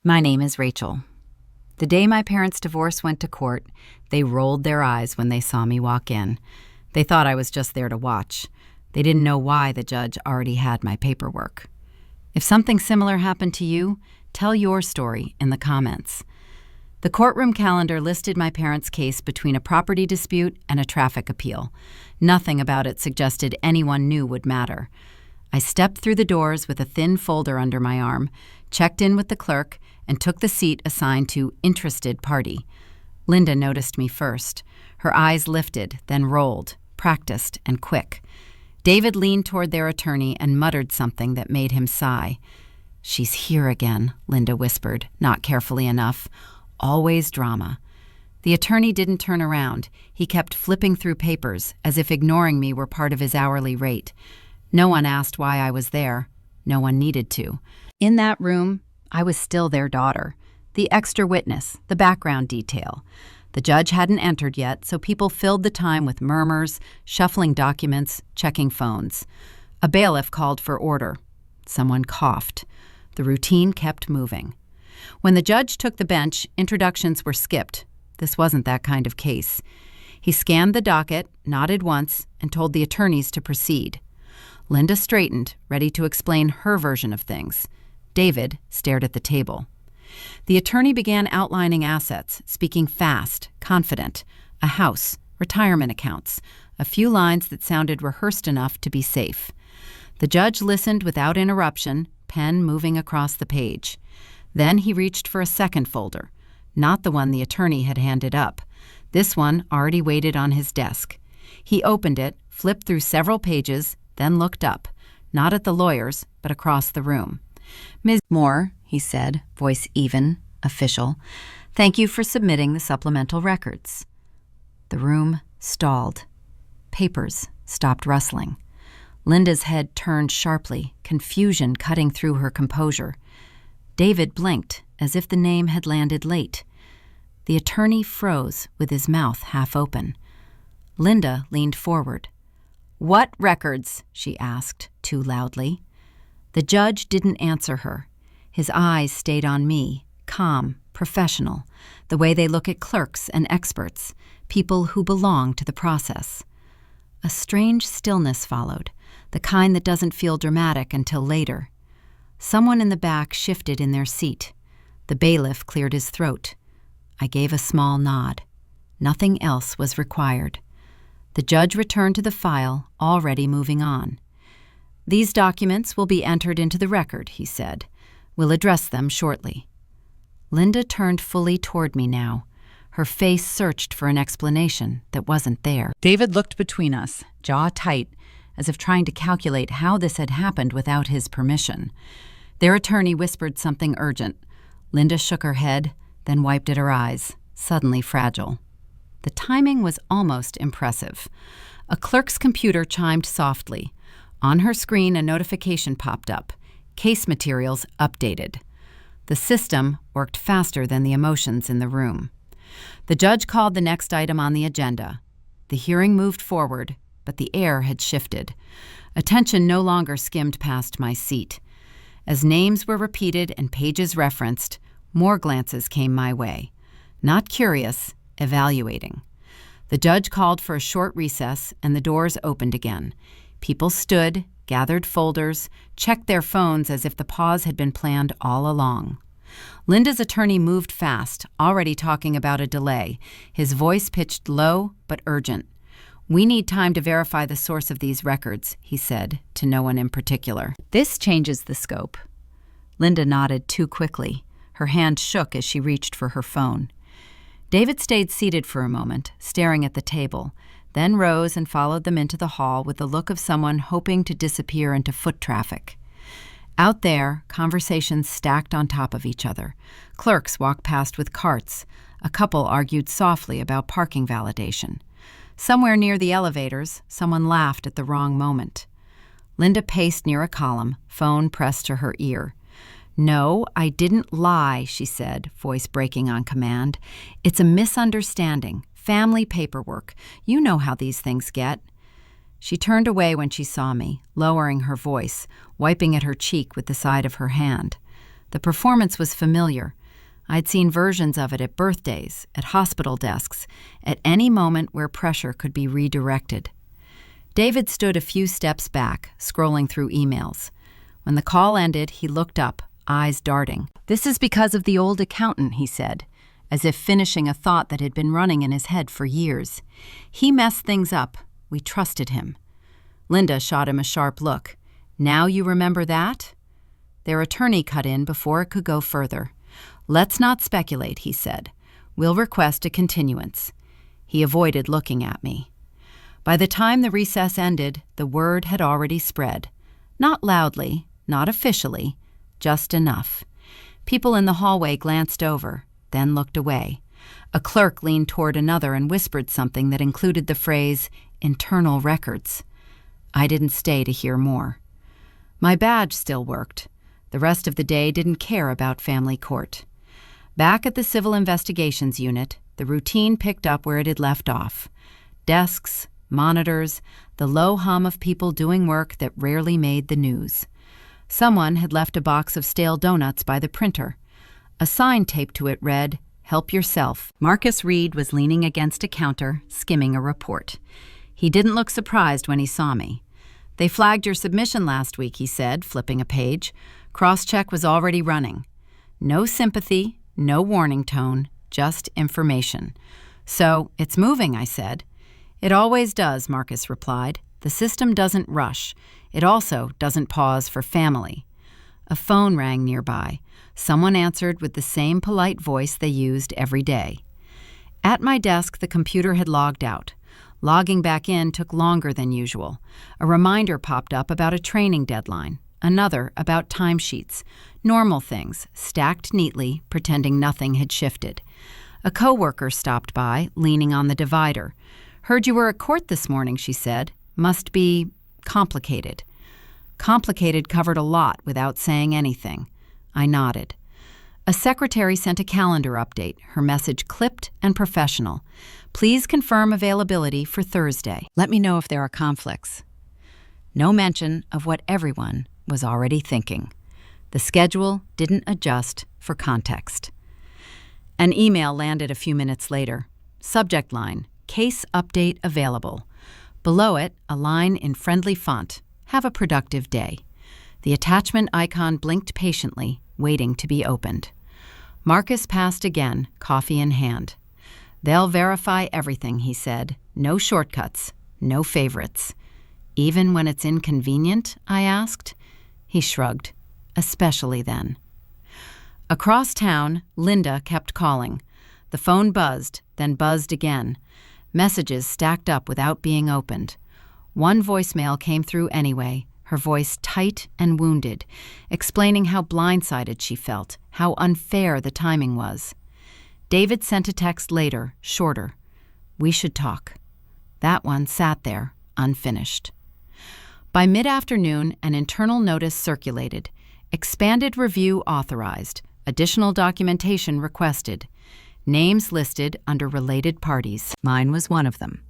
My name is Rachel. The day my parents' divorce went to court, they rolled their eyes when they saw me walk in. They thought I was just there to watch. They didn't know why the judge already had my paperwork. If something similar happened to you, tell your story in the comments. The courtroom calendar listed my parents' case between a property dispute and a traffic appeal. Nothing about it suggested anyone knew would matter. I stepped through the doors with a thin folder under my arm, checked in with the clerk, and took the seat assigned to interested party. Linda noticed me first. Her eyes lifted, then rolled, practiced and quick. David leaned toward their attorney and muttered something that made him sigh. "She's here again," Linda whispered, not carefully enough. Always drama. The attorney didn't turn around. He kept flipping through papers, as if ignoring me were part of his hourly rate. No one asked why I was there. No one needed to. In that room, I was still their daughter. The extra witness, the background detail. The judge hadn't entered yet, so people filled the time with murmurs, shuffling documents, checking phones. A bailiff called for order. Someone coughed. The routine kept moving. When the judge took the bench, introductions were skipped. This wasn't that kind of case. He scanned the docket, nodded once, and told the attorneys to proceed. Linda straightened, ready to explain her version of things. David stared at the table. The attorney began outlining assets, speaking fast, confident. A house, retirement accounts, a few lines that sounded rehearsed enough to be safe. The judge listened without interruption, pen moving across the page. Then he reached for a second folder, not the one the attorney had handed up. This one already waited on his desk. He opened it, flipped through several pages, then looked up, not at the lawyers, but across the room. "Ms. Moore," he said, voice even, official, "thank you for submitting the supplemental records." The room stalled. Papers stopped rustling. Linda's head turned sharply, confusion cutting through her composure. David blinked, as if the name had landed late. The attorney froze, with his mouth half open. Linda leaned forward. "What records?" she asked, too loudly. The judge didn't answer her. His eyes stayed on me, calm, professional, the way they look at clerks and experts, people who belong to the process. A strange stillness followed, the kind that doesn't feel dramatic until later. Someone in the back shifted in their seat. The bailiff cleared his throat. I gave a small nod. Nothing else was required. The judge returned to the file, already moving on. "These documents will be entered into the record," he said. "We'll address them shortly." Linda turned fully toward me now. Her face searched for an explanation that wasn't there. David looked between us, jaw tight, as if trying to calculate how this had happened without his permission. Their attorney whispered something urgent. Linda shook her head, then wiped at her eyes, suddenly fragile. The timing was almost impressive. A clerk's computer chimed softly. On her screen, a notification popped up. Case materials updated. The system worked faster than the emotions in the room. The judge called the next item on the agenda. The hearing moved forward, but the air had shifted. Attention no longer skimmed past my seat. As names were repeated and pages referenced, more glances came my way. Not curious, evaluating. The judge called for a short recess, and the doors opened again. People stood, gathered folders, checked their phones as if the pause had been planned all along. Linda's attorney moved fast, already talking about a delay, his voice pitched low but urgent. "We need time to verify the source of these records," he said, to no one in particular. "This changes the scope." Linda nodded too quickly. Her hand shook as she reached for her phone. David stayed seated for a moment, staring at the table, then rose and followed them into the hall with the look of someone hoping to disappear into foot traffic. Out there, conversations stacked on top of each other. Clerks walked past with carts. A couple argued softly about parking validation. Somewhere near the elevators, someone laughed at the wrong moment. Linda paced near a column, phone pressed to her ear. "No, I didn't lie," she said, voice breaking on command. "It's a misunderstanding. Family paperwork. You know how these things get." She turned away when she saw me, lowering her voice, wiping at her cheek with the side of her hand. The performance was familiar. I'd seen versions of it at birthdays, at hospital desks, at any moment where pressure could be redirected. David stood a few steps back, scrolling through emails. When the call ended, he looked up, eyes darting. "This is because of the old accountant," he said, as if finishing a thought that had been running in his head for years. "He messed things up. We trusted him." Linda shot him a sharp look. "Now you remember that?" Their attorney cut in before it could go further. "Let's not speculate," he said. "We'll request a continuance." He avoided looking at me. By the time the recess ended, the word had already spread. Not loudly, not officially, just enough. People in the hallway glanced over, then looked away. A clerk leaned toward another and whispered something that included the phrase, "internal records." I didn't stay to hear more. My badge still worked. The rest of the day didn't care about family court. Back at the Civil Investigations Unit, the routine picked up where it had left off. Desks, monitors, the low hum of people doing work that rarely made the news. Someone had left a box of stale donuts by the printer. A sign taped to it read, "Help yourself." Marcus Reed was leaning against a counter, skimming a report. He didn't look surprised when he saw me. "They flagged your submission last week," he said, flipping a page. Cross-check was already running. No sympathy, no warning tone, just information. "So, it's moving," I said. "It always does," Marcus replied. "The system doesn't rush. It also doesn't pause for family." A phone rang nearby. Someone answered with the same polite voice they used every day. At my desk, the computer had logged out. Logging back in took longer than usual. A reminder popped up about a training deadline. Another about timesheets. Normal things, stacked neatly, pretending nothing had shifted. A coworker stopped by, leaning on the divider. "Heard you were at court this morning," she said. "Must be complicated." Complicated covered a lot without saying anything. I nodded. A secretary sent a calendar update, her message clipped and professional. "Please confirm availability for Thursday. Let me know if there are conflicts." No mention of what everyone was already thinking. The schedule didn't adjust for context. An email landed a few minutes later. Subject line, "Case update available." Below it, a line in friendly font, "Have a productive day." The attachment icon blinked patiently, waiting to be opened. Marcus passed again, coffee in hand. "They'll verify everything," he said. "No shortcuts, no favorites." "Even when it's inconvenient?" I asked. He shrugged. "Especially then." Across town, Linda kept calling. The phone buzzed, then buzzed again. Messages stacked up without being opened. One voicemail came through anyway, her voice tight and wounded, explaining how blindsided she felt, how unfair the timing was. David sent a text later, shorter. "We should talk." That one sat there, unfinished. By mid-afternoon, an internal notice circulated. Expanded review authorized. Additional documentation requested. Names listed under related parties. Mine was one of them.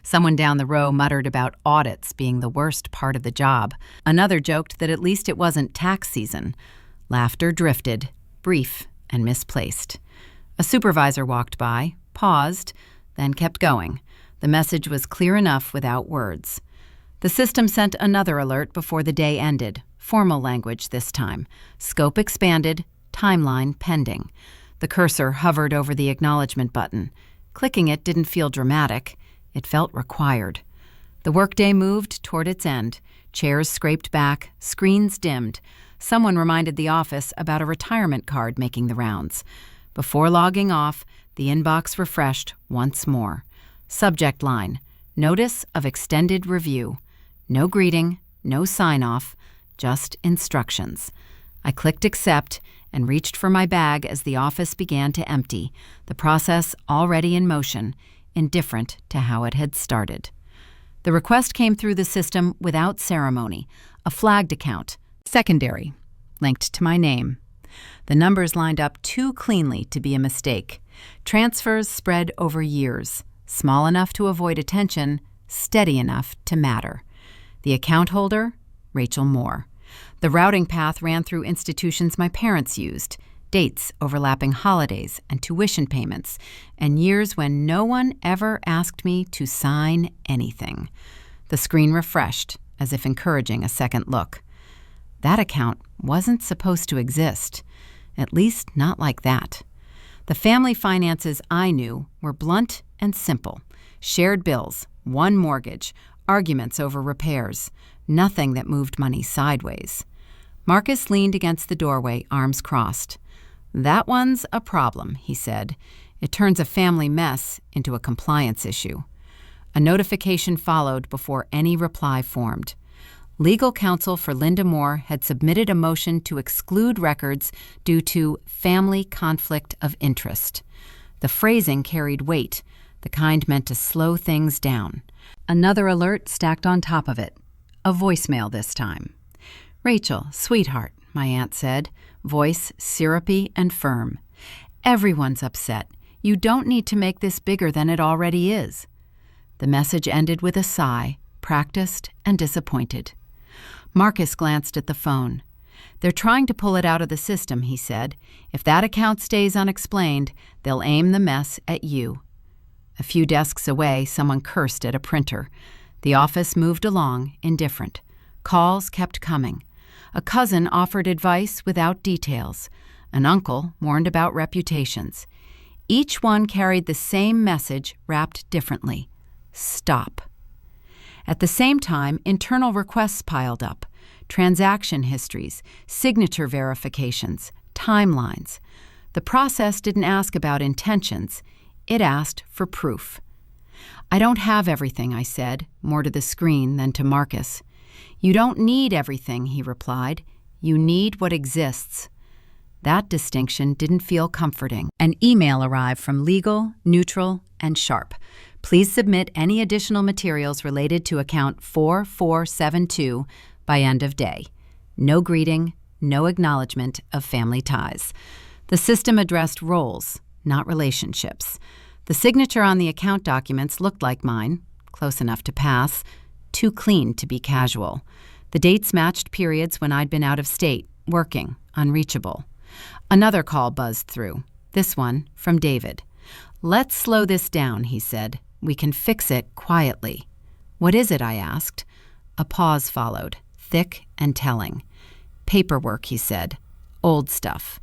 Someone down the row muttered about audits being the worst part of the job. Another joked that at least it wasn't tax season. Laughter drifted, brief and misplaced. A supervisor walked by, paused, then kept going. The message was clear enough without words. The system sent another alert before the day ended. Formal language this time. Scope expanded, timeline pending. The cursor hovered over the acknowledgement button. Clicking it didn't feel dramatic. It felt required. The workday moved toward its end. Chairs scraped back, screens dimmed. Someone reminded the office about a retirement card making the rounds. Before logging off, the inbox refreshed once more. Subject line, "Notice of extended review." No greeting, no sign-off, just instructions. I clicked accept and reached for my bag as the office began to empty, the process already in motion, indifferent to how it had started. The request came through the system without ceremony, a flagged account, secondary, linked to my name. The numbers lined up too cleanly to be a mistake. Transfers spread over years, small enough to avoid attention, steady enough to matter. The account holder, Rachel Moore. The routing path ran through institutions my parents used, dates overlapping holidays and tuition payments, and years when no one ever asked me to sign anything. The screen refreshed, as if encouraging a second look. That account wasn't supposed to exist, at least not like that. The family finances I knew were blunt and simple. Shared bills, one mortgage, arguments over repairs, nothing that moved money sideways. Marcus leaned against the doorway, arms crossed. "That one's a problem," he said. "It turns a family mess into a compliance issue." A notification followed before any reply formed. Legal counsel for Linda Moore had submitted a motion to exclude records due to family conflict of interest. The phrasing carried weight, the kind meant to slow things down. Another alert stacked on top of it. A voicemail this time. "Rachel, sweetheart," my aunt said, voice syrupy and firm. "Everyone's upset. You don't need to make this bigger than it already is." The message ended with a sigh, practiced and disappointed. Marcus glanced at the phone. "They're trying to pull it out of the system," he said. "If that account stays unexplained, they'll aim the mess at you." A few desks away, someone cursed at a printer. The office moved along, indifferent. Calls kept coming. A cousin offered advice without details. An uncle warned about reputations. Each one carried the same message wrapped differently. Stop. At the same time, internal requests piled up. Transaction histories, signature verifications, timelines. The process didn't ask about intentions. It asked for proof. "I don't have everything," I said, more to the screen than to Marcus. "You don't need everything," he replied. "You need what exists." That distinction didn't feel comforting. An email arrived from Legal, Neutral, and Sharp. "Please submit any additional materials related to account 4472 by end of day." No greeting, no acknowledgement of family ties. The system addressed roles, not relationships. The signature on the account documents looked like mine, close enough to pass, too clean to be casual. The dates matched periods when I'd been out of state, working, unreachable. Another call buzzed through, this one from David. "Let's slow this down," he said. "We can fix it quietly." "What is it?" I asked. A pause followed, thick and telling. "Paperwork," he said. "Old stuff."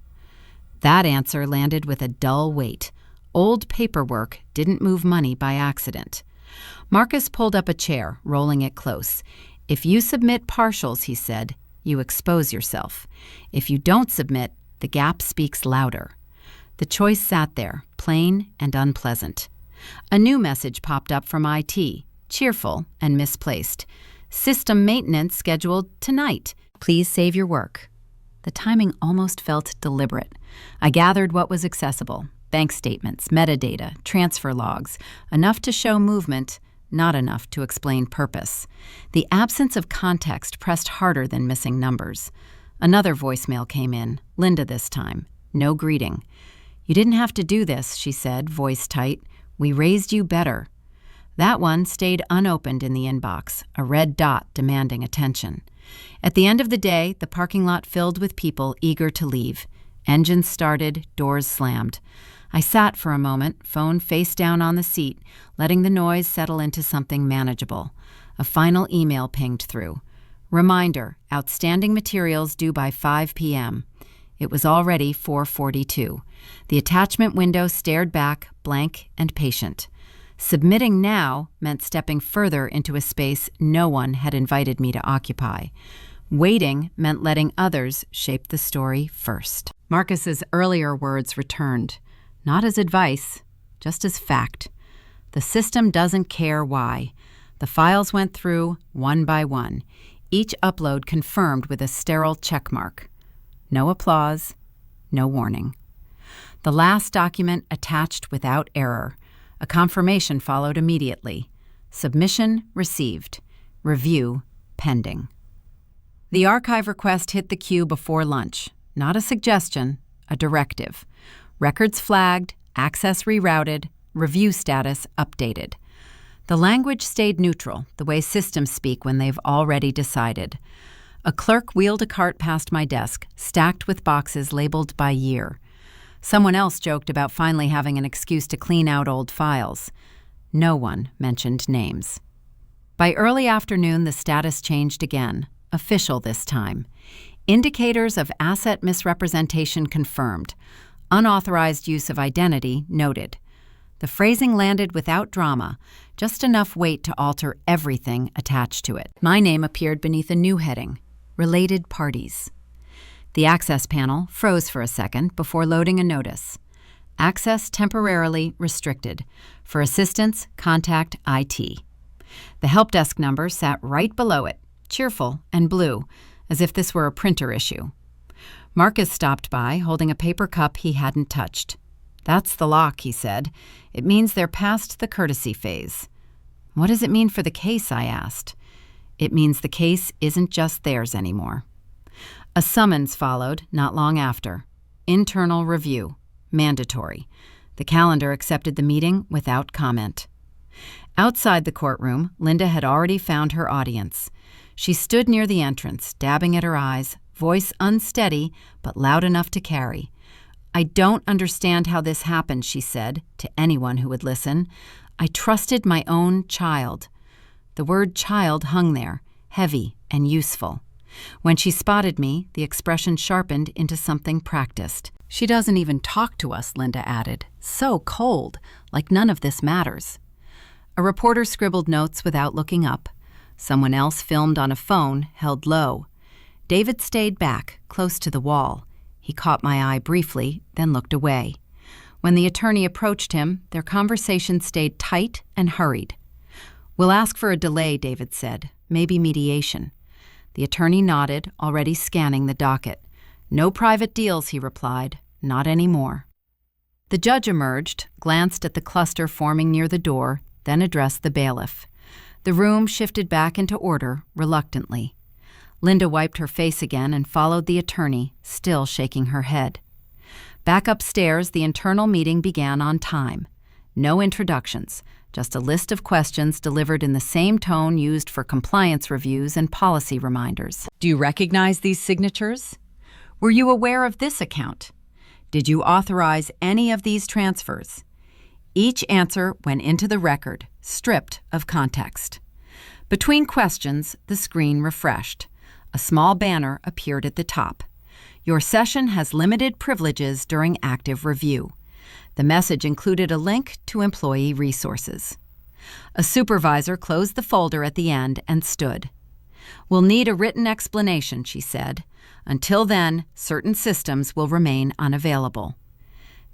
That answer landed with a dull weight. Old paperwork didn't move money by accident. Marcus pulled up a chair, rolling it close. "If you submit partials," he said, "you expose yourself. If you don't submit, the gap speaks louder." The choice sat there, plain and unpleasant. A new message popped up from IT, cheerful and misplaced. "System maintenance scheduled tonight. Please save your work." The timing almost felt deliberate. I gathered what was accessible: bank statements, metadata, transfer logs, enough to show movement, not enough to explain purpose. The absence of context pressed harder than missing numbers. Another voicemail came in, Linda this time. No greeting. "You didn't have to do this," she said, voice tight. "We raised you better." That one stayed unopened in the inbox, a red dot demanding attention. At the end of the day, the parking lot filled with people eager to leave. Engines started, doors slammed. I sat for a moment, phone face down on the seat, letting the noise settle into something manageable. A final email pinged through. Reminder, outstanding materials due by 5 p.m. It was already 4:42. The attachment window stared back, blank and patient. Submitting now meant stepping further into a space no one had invited me to occupy. Waiting meant letting others shape the story first. Marcus's earlier words returned, not as advice, just as fact. The system doesn't care why. The files went through one by one, each upload confirmed with a sterile checkmark. No applause, no warning. The last document attached without error. A confirmation followed immediately. Submission received. Review pending. The archive request hit the queue before lunch. Not a suggestion, a directive. Records flagged, access rerouted, review status updated. The language stayed neutral, the way systems speak when they've already decided. A clerk wheeled a cart past my desk, stacked with boxes labeled by year. Someone else joked about finally having an excuse to clean out old files. No one mentioned names. By early afternoon, the status changed again, official this time. Indicators of asset misrepresentation confirmed. Unauthorized use of identity noted. The phrasing landed without drama, just enough weight to alter everything attached to it. My name appeared beneath a new heading, Related Parties. The access panel froze for a second before loading a notice. Access temporarily restricted. For assistance, contact IT. The help desk number sat right below it, cheerful and blue, as if this were a printer issue. Marcus stopped by, holding a paper cup he hadn't touched. "That's the lock," he said. "It means they're past the courtesy phase." "What does it mean for the case?" I asked. "It means the case isn't just theirs anymore." A summons followed not long after. Internal review. Mandatory. The calendar accepted the meeting without comment. Outside the courtroom, Linda had already found her audience. She stood near the entrance, dabbing at her eyes, voice unsteady but loud enough to carry. "I don't understand how this happened," she said, to anyone who would listen. "I trusted my own child." The word child hung there, heavy and useful. When she spotted me, the expression sharpened into something practiced. "She doesn't even talk to us," Linda added. "So cold, like none of this matters." A reporter scribbled notes without looking up. Someone else filmed on a phone, held low. David stayed back, close to the wall. He caught my eye briefly, then looked away. When the attorney approached him, their conversation stayed tight and hurried. "We'll ask for a delay," David said. "Maybe mediation." The attorney nodded, already scanning the docket. "No private deals," he replied. "Not anymore." The judge emerged, glanced at the cluster forming near the door, then addressed the bailiff. The room shifted back into order, reluctantly. Linda wiped her face again and followed the attorney, still shaking her head. Back upstairs, the internal meeting began on time. No introductions, just a list of questions delivered in the same tone used for compliance reviews and policy reminders. "Do you recognize these signatures? Were you aware of this account? Did you authorize any of these transfers?" Each answer went into the record, stripped of context. Between questions, the screen refreshed. A small banner appeared at the top. "Your session has limited privileges during active review." The message included a link to employee resources. A supervisor closed the folder at the end and stood. "We'll need a written explanation," she said. "Until then, certain systems will remain unavailable."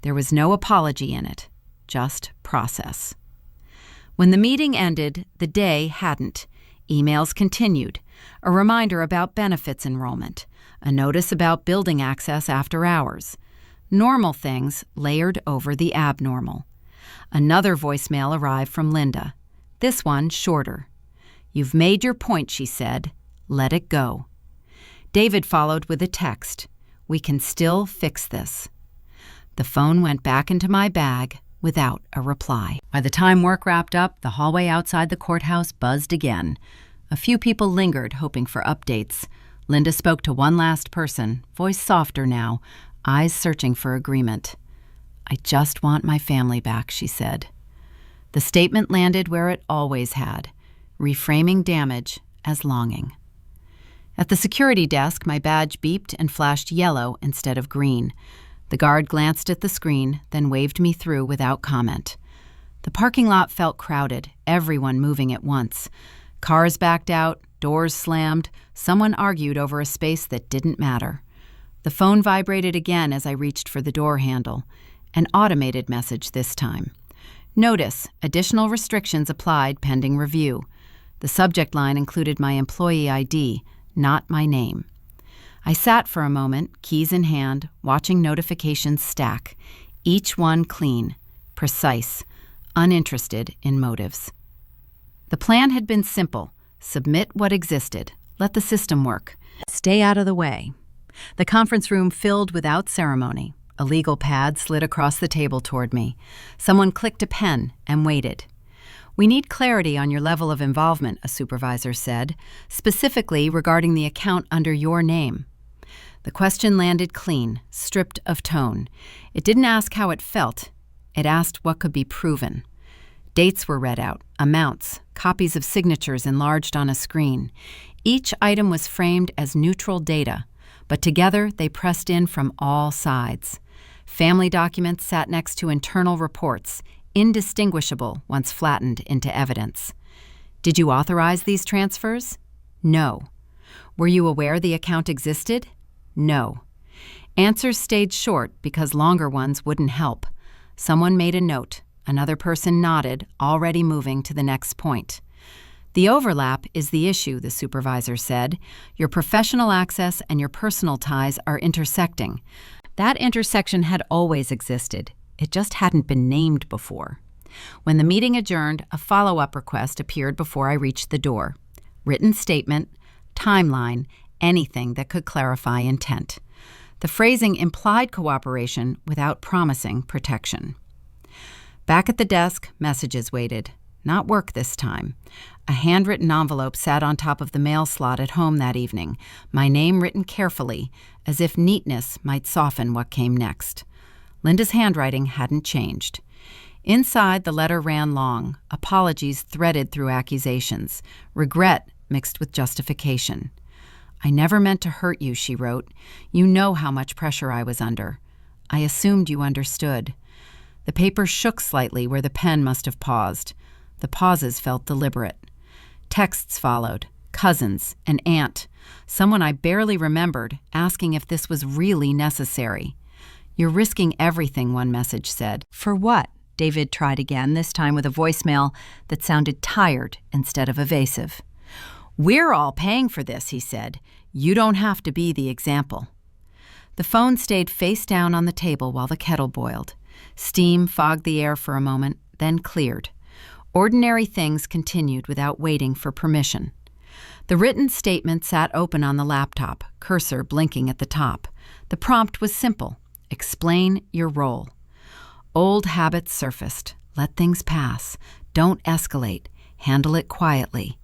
There was no apology in it, just process. When the meeting ended, the day hadn't. Emails continued, a reminder about benefits enrollment, a notice about building access after hours. Normal things layered over the abnormal. Another voicemail arrived from Linda, this one shorter. "You've made your point," she said. "Let it go." David followed with a text. "We can still fix this." The phone went back into my bag without a reply. By the time work wrapped up, the hallway outside the courthouse buzzed again. A few people lingered, hoping for updates. Linda spoke to one last person, voice softer now, eyes searching for agreement. "I just want my family back," she said. The statement landed where it always had, reframing damage as longing. At the security desk, my badge beeped and flashed yellow instead of green. The guard glanced at the screen, then waved me through without comment. The parking lot felt crowded, everyone moving at once. Cars backed out, doors slammed, someone argued over a space that didn't matter. The phone vibrated again as I reached for the door handle. An automated message this time. "Notice, additional restrictions applied pending review." The subject line included my employee ID, not my name. I sat for a moment, keys in hand, watching notifications stack, each one clean, precise, uninterested in motives. The plan had been simple: submit what existed, let the system work, stay out of the way. The conference room filled without ceremony. A legal pad slid across the table toward me. Someone clicked a pen and waited. "We need clarity on your level of involvement," a supervisor said, "specifically regarding the account under your name." The question landed clean, stripped of tone. It didn't ask how it felt. It asked what could be proven. Dates were read out, amounts, copies of signatures enlarged on a screen. Each item was framed as neutral data, but together they pressed in from all sides. Family documents sat next to internal reports, indistinguishable once flattened into evidence. Did you authorize these transfers? No. Were you aware the account existed? No. Answers stayed short because longer ones wouldn't help. Someone made a note. Another person nodded, already moving to the next point. "The overlap is the issue," the supervisor said. "Your professional access and your personal ties are intersecting." That intersection had always existed. It just hadn't been named before. When the meeting adjourned, a follow-up request appeared before I reached the door. Written statement, timeline, anything that could clarify intent. The phrasing implied cooperation without promising protection. Back at the desk, messages waited. Not work this time. A handwritten envelope sat on top of the mail slot at home that evening, my name written carefully, as if neatness might soften what came next. Linda's handwriting hadn't changed. Inside, the letter ran long, apologies threaded through accusations, regret mixed with justification. "I never meant to hurt you," she wrote. "You know how much pressure I was under. I assumed you understood." The paper shook slightly where the pen must have paused. The pauses felt deliberate. Texts followed. Cousins, an aunt, someone I barely remembered, asking if this was really necessary. "You're risking everything," one message said. "For what?" David tried again, this time with a voicemail that sounded tired instead of evasive. "We're all paying for this," he said. "You don't have to be the example." The phone stayed face down on the table while the kettle boiled. Steam fogged the air for a moment, then cleared. Ordinary things continued without waiting for permission. The written statement sat open on the laptop, cursor blinking at the top. The prompt was simple. Explain your role. Old habits surfaced. Let things pass. Don't escalate. Handle it quietly.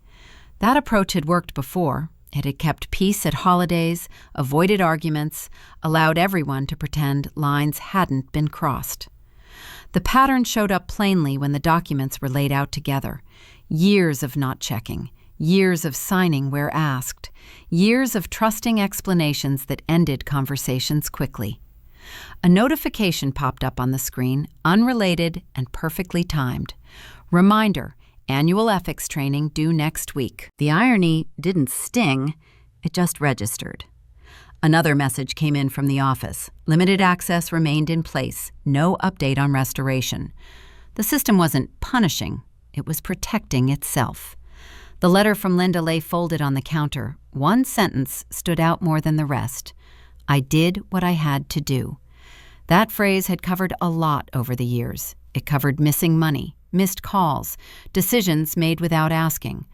That approach had worked before. It had kept peace at holidays, avoided arguments, allowed everyone to pretend lines hadn't been crossed. The pattern showed up plainly when the documents were laid out together. Years of not checking, years of signing where asked, years of trusting explanations that ended conversations quickly. A notification popped up on the screen, unrelated and perfectly timed. Reminder, annual ethics training due next week. The irony didn't sting, it just registered. Another message came in from the office. Limited access remained in place. No update on restoration. The system wasn't punishing. It was protecting itself. The letter from Linda lay folded on the counter. One sentence stood out more than the rest. "I did what I had to do." That phrase had covered a lot over the years. It covered missing money, missed calls, decisions made without asking.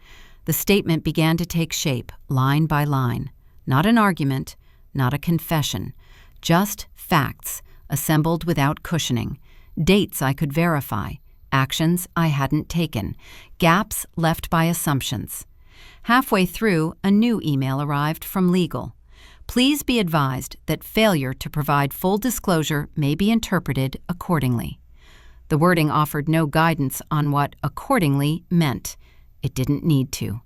The statement began to take shape, line by line. Not an argument, not a confession, just facts, assembled without cushioning, dates I could verify, actions I hadn't taken, gaps left by assumptions. Halfway through, a new email arrived from legal. "Please be advised that failure to provide full disclosure may be interpreted accordingly." The wording offered no guidance on what accordingly meant. It didn't need to.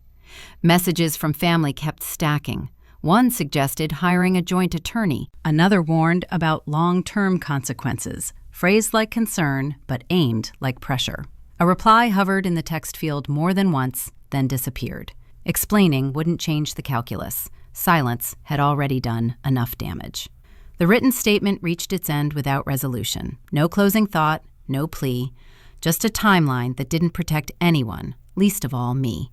Messages from family kept stacking. One suggested hiring a joint attorney. Another warned about long-term consequences, phrased like concern but aimed like pressure. A reply hovered in the text field more than once, then disappeared. Explaining wouldn't change the calculus. Silence had already done enough damage. The written statement reached its end without resolution. No closing thought, no plea, just a timeline that didn't protect anyone, least of all me.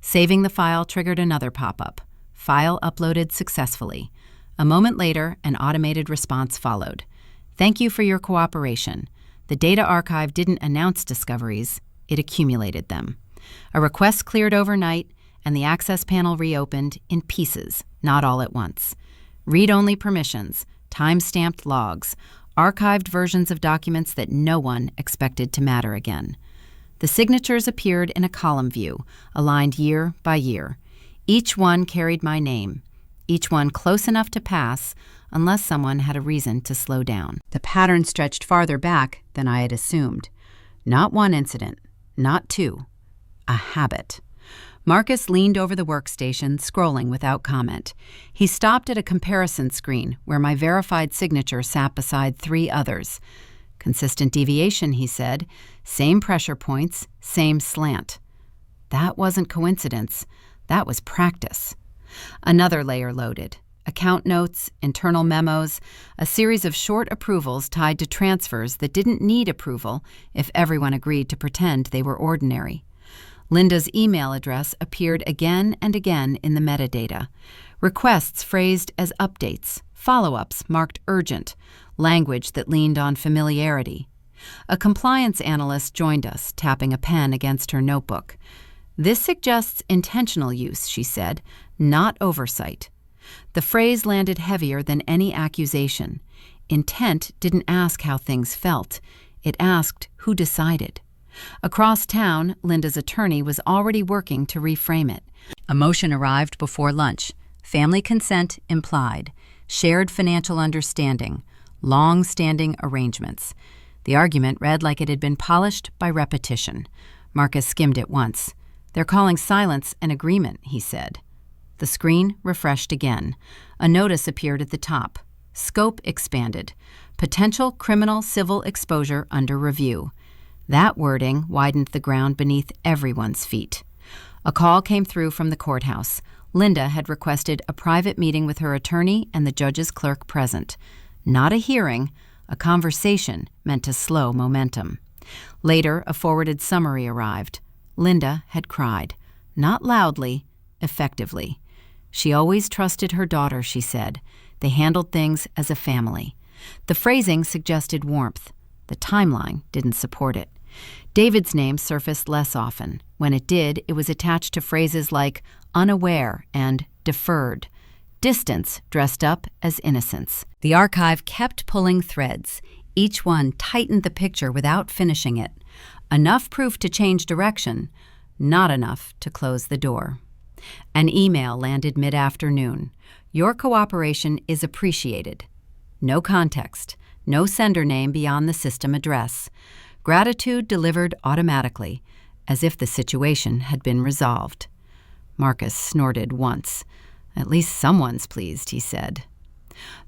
Saving the file triggered another pop-up. File uploaded successfully. A moment later, an automated response followed. "Thank you for your cooperation. The data archive didn't announce discoveries, it accumulated them." A request cleared overnight, and the access panel reopened in pieces, not all at once. Read-only permissions, time-stamped logs, archived versions of documents that no one expected to matter again. The signatures appeared in a column view, aligned year by year. Each one carried my name, each one close enough to pass, unless someone had a reason to slow down. The pattern stretched farther back than I had assumed. Not one incident, not two. A habit. Marcus leaned over the workstation, scrolling without comment. He stopped at a comparison screen where my verified signature sat beside 3 others. Consistent deviation, he said. Same pressure points, same slant. That wasn't coincidence. That was practice. Another layer loaded. Account notes, internal memos, a series of short approvals tied to transfers that didn't need approval if everyone agreed to pretend they were ordinary. Linda's email address appeared again and again in the metadata. Requests phrased as updates, follow-ups marked urgent, language that leaned on familiarity. A compliance analyst joined us, tapping a pen against her notebook. This suggests intentional use, she said, not oversight. The phrase landed heavier than any accusation. Intent didn't ask how things felt. It asked who decided. Across town, Linda's attorney was already working to reframe it. A motion arrived before lunch. Family consent implied. Shared financial understanding. Long-standing arrangements. The argument read like it had been polished by repetition. Marcus skimmed it once. "They're calling silence an agreement," he said. The screen refreshed again. A notice appeared at the top. Scope expanded. Potential criminal civil exposure under review. That wording widened the ground beneath everyone's feet. A call came through from the courthouse. Linda had requested a private meeting with her attorney and the judge's clerk present. Not a hearing, a conversation meant to slow momentum. Later, a forwarded summary arrived. Linda had cried. Not loudly, effectively. She always trusted her daughter, she said. They handled things as a family. The phrasing suggested warmth. The timeline didn't support it. David's name surfaced less often. When it did, it was attached to phrases like unaware and deferred. Distance dressed up as innocence. The archive kept pulling threads. Each one tightened the picture without finishing it. Enough proof to change direction, not enough to close the door. An email landed mid-afternoon. Your cooperation is appreciated. No context, no sender name beyond the system address. Gratitude delivered automatically, as if the situation had been resolved. Marcus snorted once. At least someone's pleased, he said.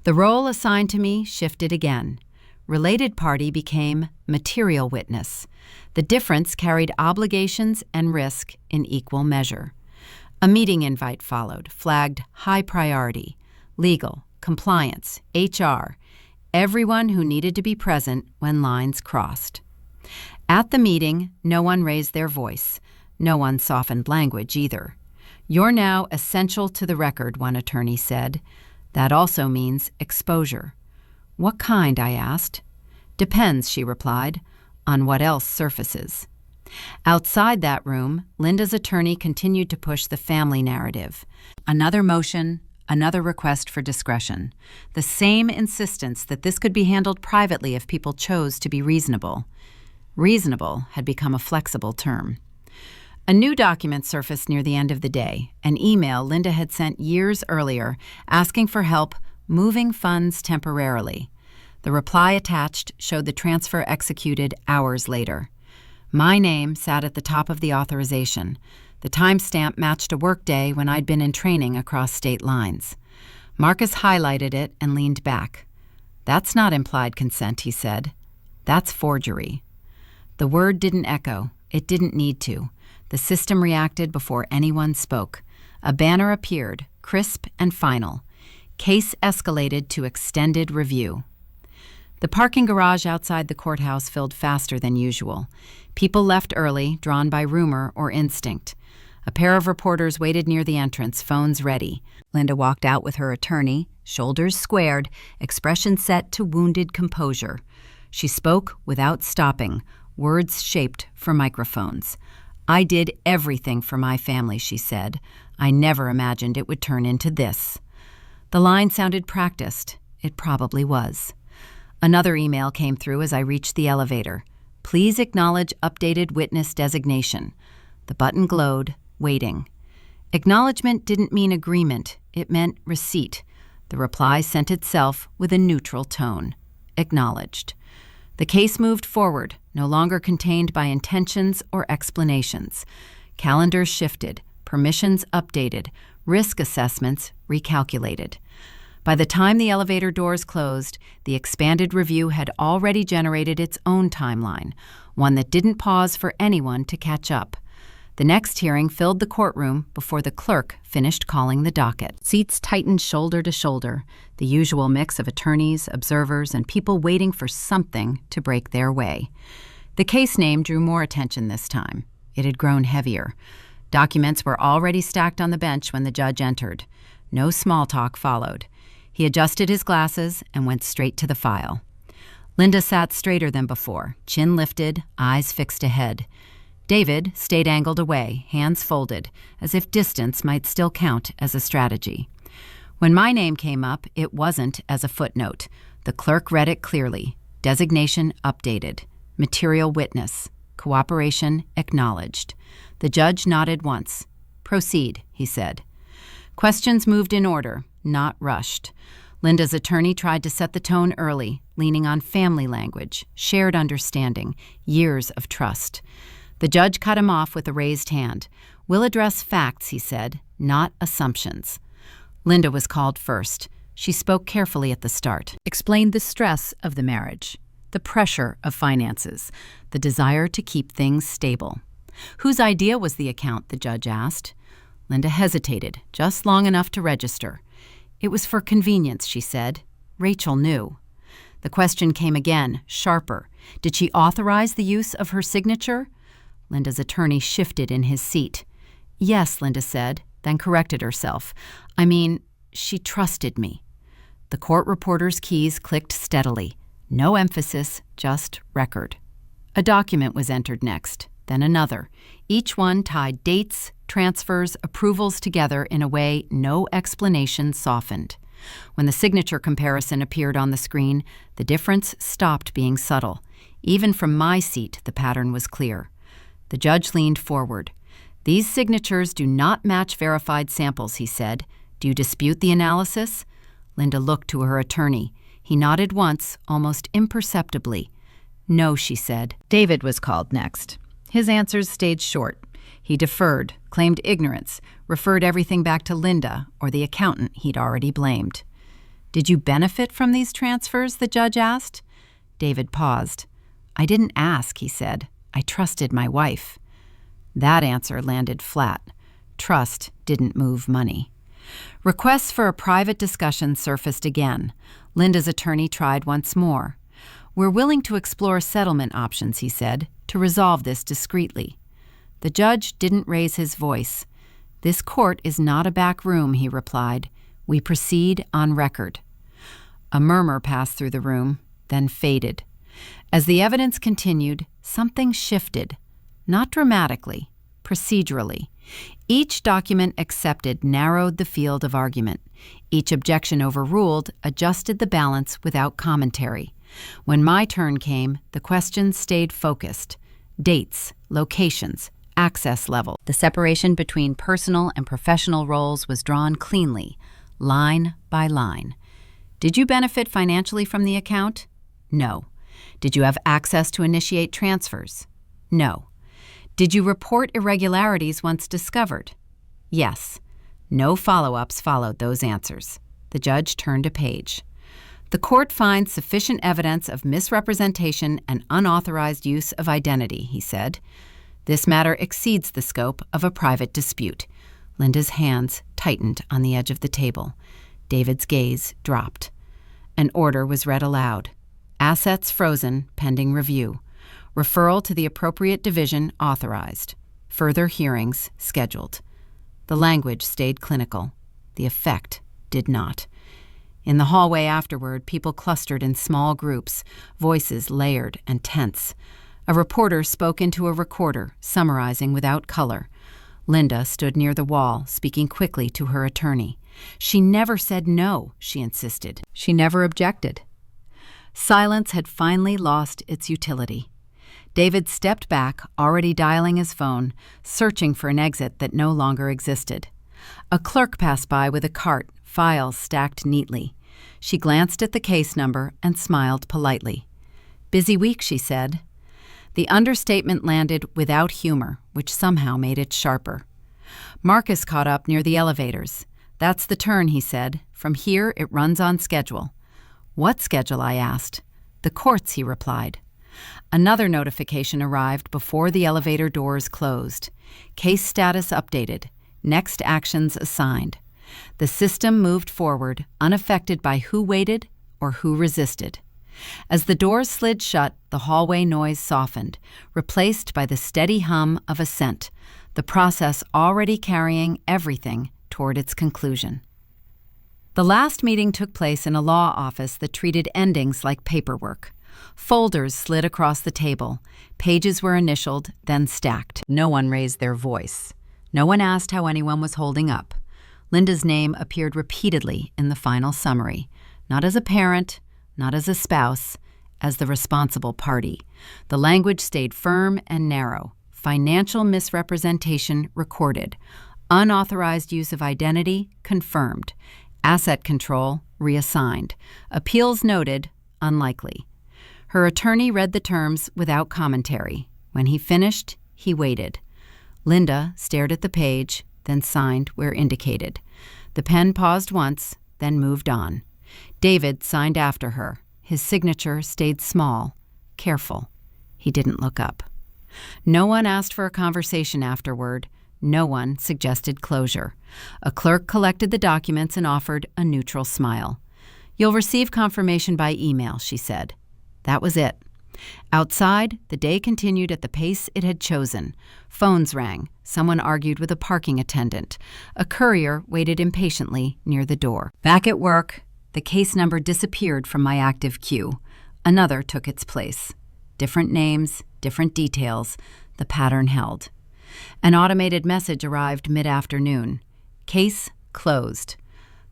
The role assigned to me shifted again. Related party became material witness. The difference carried obligations and risk in equal measure. A meeting invite followed, flagged high priority, legal, compliance, HR, everyone who needed to be present when lines crossed. At the meeting, no one raised their voice. No one softened language either. You're now essential to the record, one attorney said. That also means exposure. What kind, I asked. Depends, she replied, on what else surfaces. Outside that room, Linda's attorney continued to push the family narrative. Another motion, another request for discretion. The same insistence that this could be handled privately if people chose to be reasonable. Reasonable had become a flexible term. A new document surfaced near the end of the day, an email Linda had sent years earlier asking for help moving funds temporarily. The reply attached showed the transfer executed hours later. My name sat at the top of the authorization. The timestamp matched a workday when I'd been in training across state lines. Marcus highlighted it and leaned back. That's not implied consent, he said. That's forgery. The word didn't echo. It didn't need to. The system reacted before anyone spoke. A banner appeared, crisp and final. Case escalated to extended review. The parking garage outside the courthouse filled faster than usual. People left early, drawn by rumor or instinct. A pair of reporters waited near the entrance, phones ready. Linda walked out with her attorney, shoulders squared, expression set to wounded composure. She spoke without stopping, words shaped for microphones. I did everything for my family, she said. I never imagined it would turn into this. The line sounded practiced. It probably was. Another email came through as I reached the elevator. Please acknowledge updated witness designation. The button glowed, waiting. Acknowledgement didn't mean agreement. It meant receipt. The reply sent itself with a neutral tone. Acknowledged. The case moved forward, no longer contained by intentions or explanations. Calendars shifted, permissions updated, risk assessments recalculated. By the time the elevator doors closed, the expanded review had already generated its own timeline, one that didn't pause for anyone to catch up. The next hearing filled the courtroom before the clerk finished calling the docket. Seats tightened shoulder to shoulder, the usual mix of attorneys, observers, and people waiting for something to break their way. The case name drew more attention this time. It had grown heavier. Documents were already stacked on the bench when the judge entered. No small talk followed. He adjusted his glasses and went straight to the file. Linda sat straighter than before, chin lifted, eyes fixed ahead. David stayed angled away, hands folded, as if distance might still count as a strategy. When my name came up, it wasn't as a footnote. The clerk read it clearly. Designation updated. Material witness. Cooperation acknowledged. The judge nodded once. Proceed, he said. Questions moved in order, not rushed. Linda's attorney tried to set the tone early, leaning on family language, shared understanding, years of trust. The judge cut him off with a raised hand. We'll address facts, he said, not assumptions. Linda was called first. She spoke carefully at the start, explained the stress of the marriage, the pressure of finances, the desire to keep things stable. Whose idea was the account, the judge asked. Linda hesitated, just long enough to register. It was for convenience, she said. Rachel knew. The question came again, sharper. Did she authorize the use of her signature? Linda's attorney shifted in his seat. Yes, Linda said, then corrected herself. She trusted me. The court reporter's keys clicked steadily. No emphasis, just record. A document was entered next, then another. Each one tied dates, transfers, approvals together in a way no explanation softened. When the signature comparison appeared on the screen, the difference stopped being subtle. Even from my seat, the pattern was clear. The judge leaned forward. These signatures do not match verified samples, he said. Do you dispute the analysis? Linda looked to her attorney. He nodded once, almost imperceptibly. No, she said. David was called next. His answers stayed short. He deferred, claimed ignorance, referred everything back to Linda or the accountant he'd already blamed. Did you benefit from these transfers, the judge asked? David paused. I didn't ask, he said. I trusted my wife. That answer landed flat. Trust didn't move money. Requests for a private discussion surfaced again. Linda's attorney tried once more. We're willing to explore settlement options, he said, to resolve this discreetly. The judge didn't raise his voice. This court is not a back room, he replied. We proceed on record. A murmur passed through the room, then faded. As the evidence continued, something shifted, not dramatically, procedurally. Each document accepted narrowed the field of argument. Each objection overruled adjusted the balance without commentary. When my turn came, the questions stayed focused. Dates, locations, access level. The separation between personal and professional roles was drawn cleanly, line by line. Did you benefit financially from the account? No. Did you have access to initiate transfers? No. Did you report irregularities once discovered? Yes. No follow-ups followed those answers. The judge turned a page. The court finds sufficient evidence of misrepresentation and unauthorized use of identity, he said. This matter exceeds the scope of a private dispute. Linda's hands tightened on the edge of the table. David's gaze dropped. An order was read aloud. Assets frozen, pending review. Referral to the appropriate division authorized. Further hearings scheduled. The language stayed clinical. The effect did not. In the hallway afterward, people clustered in small groups, voices layered and tense. A reporter spoke into a recorder, summarizing without color. Linda stood near the wall, speaking quickly to her attorney. She never said no, she insisted. She never objected. Silence had finally lost its utility. David stepped back, already dialing his phone, searching for an exit that no longer existed. A clerk passed by with a cart, files stacked neatly. She glanced at the case number and smiled politely. "Busy week," she said. The understatement landed without humor, which somehow made it sharper. Marcus caught up near the elevators. "That's the turn," he said. "From here, it runs on schedule." "What schedule?" I asked. "The courts," he replied. Another notification arrived before the elevator doors closed. Case status updated. Next actions assigned. The system moved forward, unaffected by who waited or who resisted. As the doors slid shut, the hallway noise softened, replaced by the steady hum of ascent, the process already carrying everything toward its conclusion. The last meeting took place in a law office that treated endings like paperwork. Folders slid across the table. Pages were initialed, then stacked. No one raised their voice. No one asked how anyone was holding up. Linda's name appeared repeatedly in the final summary, not as a parent, not as a spouse, as the responsible party. The language stayed firm and narrow. Financial misrepresentation recorded. Unauthorized use of identity confirmed. Asset control reassigned. Appeals noted unlikely. Her attorney read the terms without commentary. When he finished, he waited. Linda stared at the page, then signed where indicated. The pen paused once, then moved on. David signed after her. His signature stayed small, careful. He didn't look up. No one asked for a conversation afterward. No one suggested closure. A clerk collected the documents and offered a neutral smile. "You'll receive confirmation by email," she said. That was it. Outside, the day continued at the pace it had chosen. Phones rang. Someone argued with a parking attendant. A courier waited impatiently near the door. Back at work, the case number disappeared from my active queue. Another took its place. Different names, different details. The pattern held. An automated message arrived mid-afternoon. Case closed.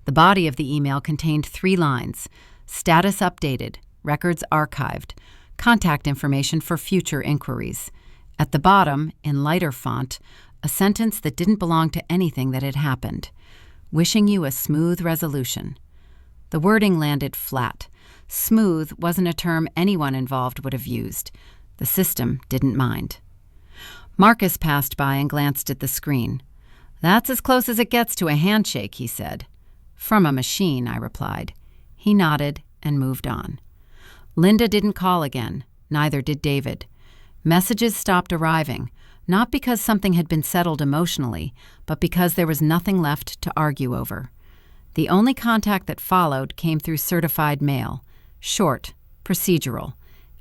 The body of the email contained 3 lines. Status updated. Records archived. Contact information for future inquiries. At the bottom, in lighter font, a sentence that didn't belong to anything that had happened. "Wishing you a smooth resolution." The wording landed flat. Smooth wasn't a term anyone involved would have used. The system didn't mind. Marcus passed by and glanced at the screen. "That's as close as it gets to a handshake," he said. "From a machine," I replied. He nodded and moved on. Linda didn't call again. Neither did David. Messages stopped arriving, not because something had been settled emotionally, but because there was nothing left to argue over. The only contact that followed came through certified mail. Short, procedural,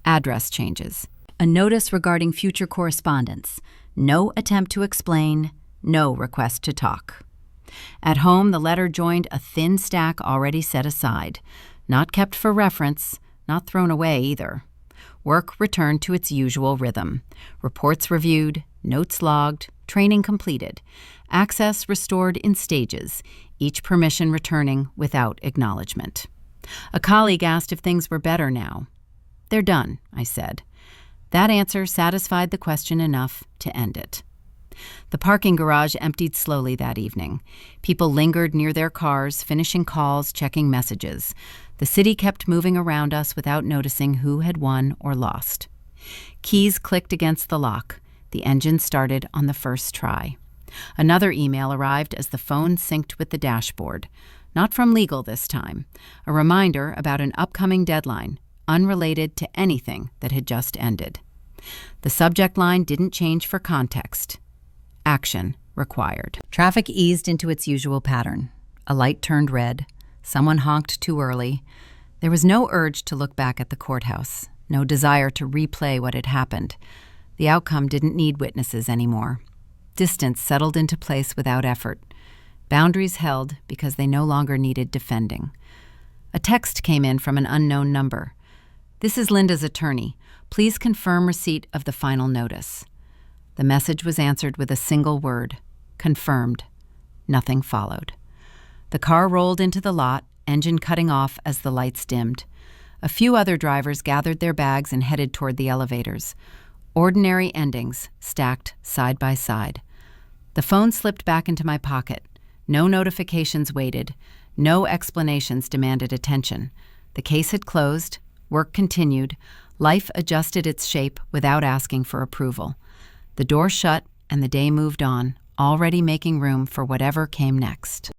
address changes. A notice regarding future correspondence. No attempt to explain, no request to talk. At home, the letter joined a thin stack already set aside. Not kept for reference, not thrown away either. Work returned to its usual rhythm. Reports reviewed, notes logged, training completed. Access restored in stages, each permission returning without acknowledgement. A colleague asked if things were better now. "They're done," I said. That answer satisfied the question enough to end it. The parking garage emptied slowly that evening. People lingered near their cars, finishing calls, checking messages. The city kept moving around us without noticing who had won or lost. Keys clicked against the lock. The engine started on the first try. Another email arrived as the phone synced with the dashboard. Not from legal this time. A reminder about an upcoming deadline, unrelated to anything that had just ended. The subject line didn't change for context. Action required. Traffic eased into its usual pattern. A light turned red. Someone honked too early. There was no urge to look back at the courthouse, no desire to replay what had happened. The outcome didn't need witnesses anymore. Distance settled into place without effort. Boundaries held because they no longer needed defending. A text came in from an unknown number. "This is Linda's attorney. Please confirm receipt of the final notice." The message was answered with a single word, confirmed. Nothing followed. The car rolled into the lot, engine cutting off as the lights dimmed. A few other drivers gathered their bags and headed toward the elevators. Ordinary endings stacked side by side. The phone slipped back into my pocket. No notifications waited. No explanations demanded attention. The case had closed. Work continued. Life adjusted its shape without asking for approval. The door shut and the day moved on, already making room for whatever came next.